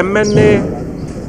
MNA,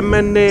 MNA,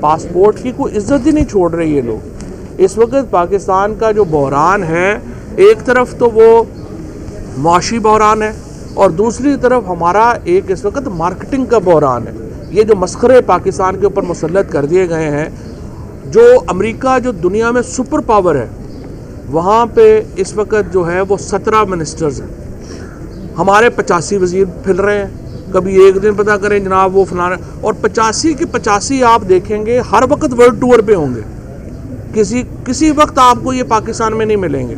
passport کی کوئی عزت ہی نہیں چھوڑ رہے یہ لوگ۔ اس وقت پاکستان کا جو بحران ہے، ایک طرف تو وہ معاشی بحران ہے اور دوسری طرف ہمارا ایک اس وقت مارکیٹنگ کا بحران ہے۔ یہ جو مسخرے پاکستان کے اوپر مسلط کر دیے گئے ہیں، جو امریکہ جو دنیا میں سپر پاور ہے، وہاں پہ اس وقت جو ہے وہ 17 منسٹرز ہیں، ہمارے 85 وزیر پھر رہے ہیں۔ کبھی ایک دن پتہ کریں جناب وہ فلانا، اور 85 کے 85 آپ دیکھیں گے ہر وقت ورلڈ ٹور پہ ہوں گے، کسی وقت آپ کو یہ پاکستان میں نہیں ملیں گے۔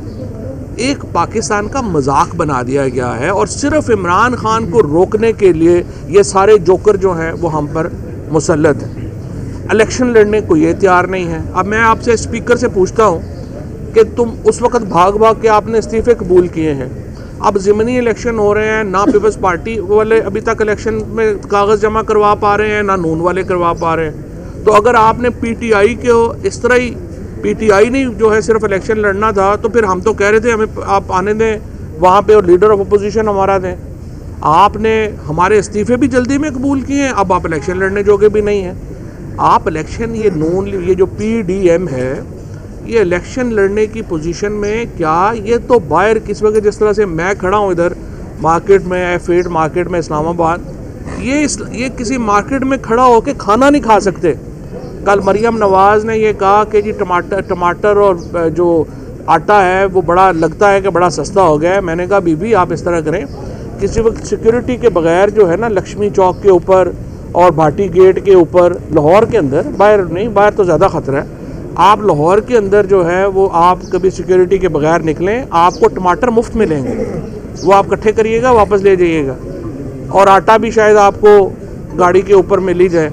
ایک پاکستان کا مذاق بنا دیا گیا ہے، اور صرف عمران خان کو روکنے کے لیے یہ سارے جوکر جو ہیں وہ ہم پر مسلط ہیں۔ الیکشن لڑنے کو یہ تیار نہیں ہے۔ اب میں آپ سے اسپیکر سے پوچھتا ہوں کہ تم اس وقت بھاگ کے آپ نے استعفے قبول کیے ہیں، اب ضمنی الیکشن ہو رہے ہیں، نہ پیپلز پارٹی والے ابھی تک الیکشن میں کاغذ جمع کروا پا رہے ہیں، نہ نون والے کروا پا رہے ہیں۔ تو اگر آپ نے پی ٹی آئی کے اس طرح ہی پی ٹی آئی نہیں جو ہے صرف الیکشن لڑنا تھا، تو پھر ہم تو کہہ رہے تھے ہمیں آپ آنے دیں وہاں پہ اور لیڈر آف اپوزیشن ہمارا دیں۔ آپ نے ہمارے استعفے بھی جلدی میں قبول کیے ہیں، اب آپ الیکشن لڑنے جوگے بھی نہیں ہیں۔ آپ الیکشن یہ جو پی ڈی ایم ہے، یہ الیکشن لڑنے کی پوزیشن میں کیا، یہ تو باہر کس وقت جس طرح سے میں کھڑا ہوں ادھر مارکیٹ میں، فیڈ مارکیٹ میں اسلام آباد، یہ کسی مارکیٹ میں کھڑا ہو کے کھانا نہیں کھا سکتے۔ کل مریم نواز نے یہ کہا کہ جی ٹماٹر اور جو آٹا ہے وہ بڑا لگتا ہے کہ بڑا سستا ہو گیا ہے۔ میں نے کہا بی بی آپ اس طرح کریں، کسی وقت سیکیورٹی کے بغیر جو ہے نا لکشمی چوک کے اوپر اور بھاٹی گیٹ کے اوپر لاہور کے اندر، باہر نہیں، باہر تو زیادہ خطرہ ہے، آپ لاہور کے اندر جو ہے وہ آپ کبھی سیکیورٹی کے بغیر نکلیں، آپ کو ٹماٹر مفت ملیں گے، وہ آپ اکٹھے کریے گا واپس لے جائیے گا، اور آٹا بھی شاید آپ کو گاڑی کے اوپر مل ہی جائے۔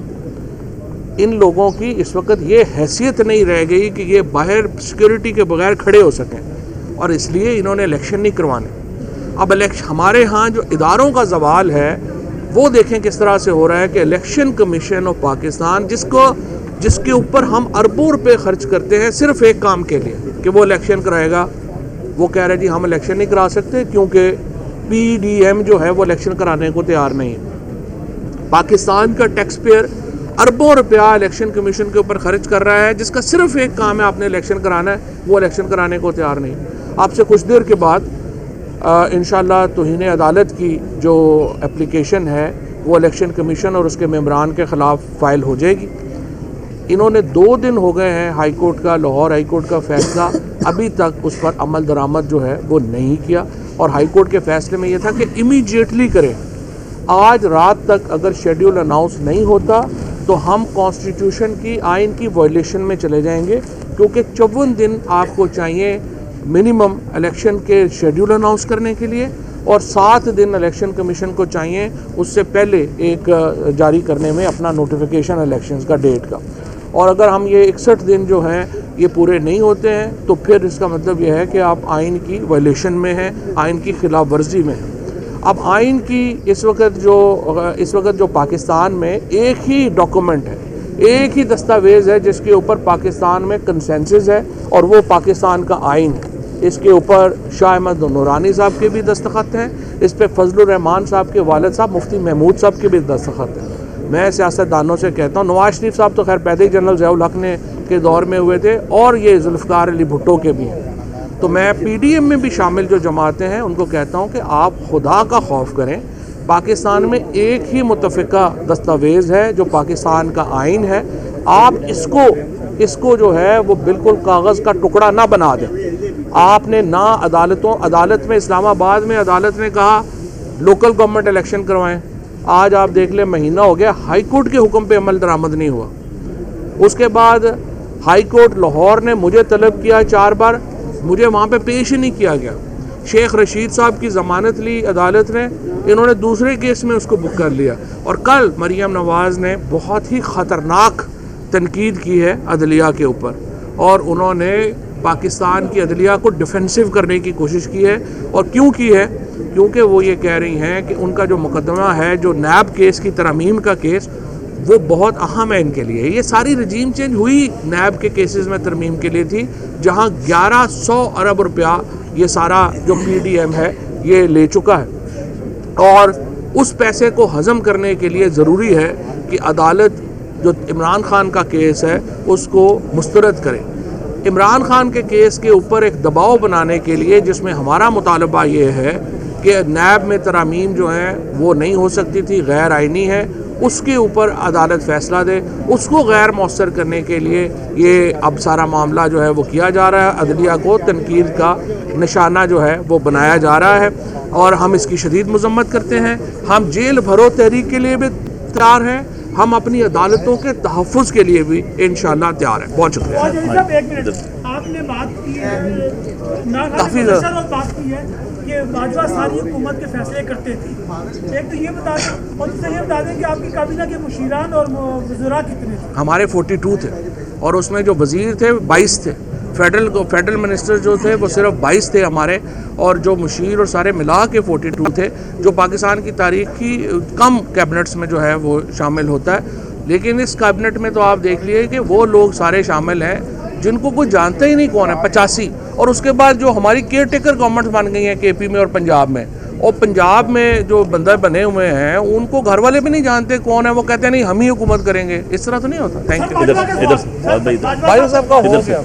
ان لوگوں کی اس وقت یہ حیثیت نہیں رہ گئی کہ یہ باہر سیکیورٹی کے بغیر کھڑے ہو سکیں، اور اس لیے انہوں نے الیکشن نہیں کروانے۔ اب ہمارے ہاں جو اداروں کا زوال ہے وہ دیکھیں کس طرح سے ہو رہا ہے کہ الیکشن کمیشن آف پاکستان جس کے اوپر ہم اربوں روپے خرچ کرتے ہیں صرف ایک کام کے لیے کہ وہ الیکشن کرائے گا، وہ کہہ رہے جی ہم الیکشن نہیں کرا سکتے کیونکہ پی ڈی ایم جو ہے وہ الیکشن کرانے کو تیار نہیں ہے۔ پاکستان کا ٹیکس پیئر اربوں روپیہ الیکشن کمیشن کے اوپر خرچ کر رہا ہے، جس کا صرف ایک کام ہے آپ نے الیکشن کرانا ہے، وہ الیکشن کرانے کو تیار نہیں۔ آپ سے کچھ دیر کے بعد انشاءاللہ توہین عدالت کی جو اپلیکیشن ہے وہ الیکشن کمیشن اور اس کے ممبران کے خلاف فائل ہو جائے گی۔ انہوں نے 2 دن ہو گئے ہیں ہائی کورٹ کا، لاہور ہائی کورٹ کا فیصلہ، ابھی تک اس پر عمل درآمد جو ہے وہ نہیں کیا، اور ہائی کورٹ کے فیصلے میں یہ تھا کہ امیڈیٹلی کریں۔ آج رات تک اگر شیڈیول اناؤنس نہیں ہوتا تو ہم کانسٹیٹیوشن کی، آئین کی وائلیشن میں چلے جائیں گے، کیونکہ 54 دن آپ کو چاہیے منیمم الیکشن کے شیڈیول اناؤنس کرنے کے لیے، اور 7 دن الیکشن کمیشن کو چاہیے اس سے پہلے ایک جاری کرنے میں اپنا نوٹیفیکیشن الیکشنز کا ڈیٹ کا۔ اور اگر ہم یہ 61 دن جو ہیں یہ پورے نہیں ہوتے ہیں تو پھر اس کا مطلب یہ ہے کہ آپ آئین کی وائلیشن میں ہیں، آئین کی خلاف ورزی میں ہیں۔ اب آئین کی اس وقت جو پاکستان میں ایک ہی ڈاکومنٹ ہے، ایک ہی دستاویز ہے جس کے اوپر پاکستان میں کنسنسس ہے، اور وہ پاکستان کا آئین ہے۔ اس کے اوپر شاہ احمد نورانی صاحب کے بھی دستخط ہیں، اس پہ فضل الرحمان صاحب کے والد صاحب مفتی محمود صاحب کے بھی دستخط ہیں۔ میں سیاست دانوں سے کہتا ہوں، نواز شریف صاحب تو خیر پیدا ہی جنرل ضیاء الحق نے کے دور میں ہوئے تھے، اور یہ ذوالفقار علی بھٹو کے بھی ہیں، تو میں پی ڈی ایم میں بھی شامل جو جماعتیں ہیں ان کو کہتا ہوں کہ آپ خدا کا خوف کریں۔ پاکستان میں ایک ہی متفقہ دستاویز ہے جو پاکستان کا آئین ہے، آپ اس کو جو ہے وہ بالکل کاغذ کا ٹکڑا نہ بنا دیں۔ آپ نے نہ عدالت میں، اسلام آباد میں عدالت نے کہا لوکل گورنمنٹ الیکشن کروائیں، آج آپ دیکھ لیں مہینہ ہو گیا ہائی کورٹ کے حکم پہ عمل درآمد نہیں ہوا۔ اس کے بعد ہائی کورٹ لاہور نے مجھے طلب کیا 4 بار، مجھے وہاں پہ پیش ہی نہیں کیا گیا۔ شیخ رشید صاحب کی ضمانت لی عدالت نے، انہوں نے دوسرے کیس میں اس کو بک کر لیا، اور کل مریم نواز نے بہت ہی خطرناک تنقید کی ہے عدلیہ کے اوپر، اور انہوں نے پاکستان کی عدلیہ کو ڈیفینسو کرنے کی کوشش کی ہے۔ اور کیوں کی ہے؟ کیونکہ وہ یہ کہہ رہی ہیں کہ ان کا جو مقدمہ ہے، جو نیب کیس کی ترمیم کا کیس، وہ بہت اہم ہے ان کے لیے۔ یہ ساری رجیم چینج ہوئی نیب کے کیسز میں ترمیم کے لیے تھی، جہاں 1100 ارب روپیہ یہ سارا جو پی ڈی ایم ہے یہ لے چکا ہے، اور اس پیسے کو ہضم کرنے کے لیے ضروری ہے کہ عدالت جو عمران خان کا کیس ہے اس کو مسترد کرے. عمران خان کے کیس کے اوپر ایک دباؤ بنانے کے لیے، جس میں ہمارا مطالبہ یہ ہے کہ نیب میں ترامیم جو ہیں وہ نہیں ہو سکتی تھی، غیر آئینی ہے، اس کے اوپر عدالت فیصلہ دے، اس کو غیر مؤثر کرنے کے لیے یہ اب سارا معاملہ جو ہے وہ کیا جا رہا ہے. عدلیہ کو تنقید کا نشانہ جو ہے وہ بنایا جا رہا ہے اور ہم اس کی شدید مذمت کرتے ہیں. ہم جیل بھرو تحریک کے لیے بھی تیار ہیں، ہم اپنی عدالتوں کے تحفظ کے لیے بھی انشاءاللہ تیار ہیں. بہت شکریہ. آپ نے بات کی ہے کافی بات کی ہے کہ باجوہ ساری حکومت کے فیصلے کرتے تھے. ایک تو یہ بتا دیں اور دوسرا یہ بتا دیں کہ آپ کی کابینہ کے مشیران اور وزراء کتنے تھے؟ ہمارے 42 تھے اور اس میں جو وزیر تھے 22 تھے. فیڈرل منسٹر جو تھے وہ صرف 22 تھے ہمارے، اور جو مشیر اور سارے ملا کے 42 تھے، جو پاکستان کی تاریخ کی کم کیبنٹس میں جو ہے وہ شامل ہوتا ہے. لیکن اس کیبنٹ میں تو آپ دیکھ لیے کہ وہ لوگ سارے شامل ہیں جن کو کوئی جانتا ہی نہیں کون ہے، 85. اور اس کے بعد جو ہماری کیئر ٹیکر گورنمنٹ بن گئی ہیں کے پی میں اور پنجاب میں، اور پنجاب میں جو بندہ بنے ہوئے ہیں ان کو گھر والے بھی نہیں جانتے کون ہے، وہ کہتے ہیں نہیں ہم ہی حکومت کریں گے. اس طرح تو نہیں ہوتا. Thank you. ادھر بھائی صاحب کا ہو گیا.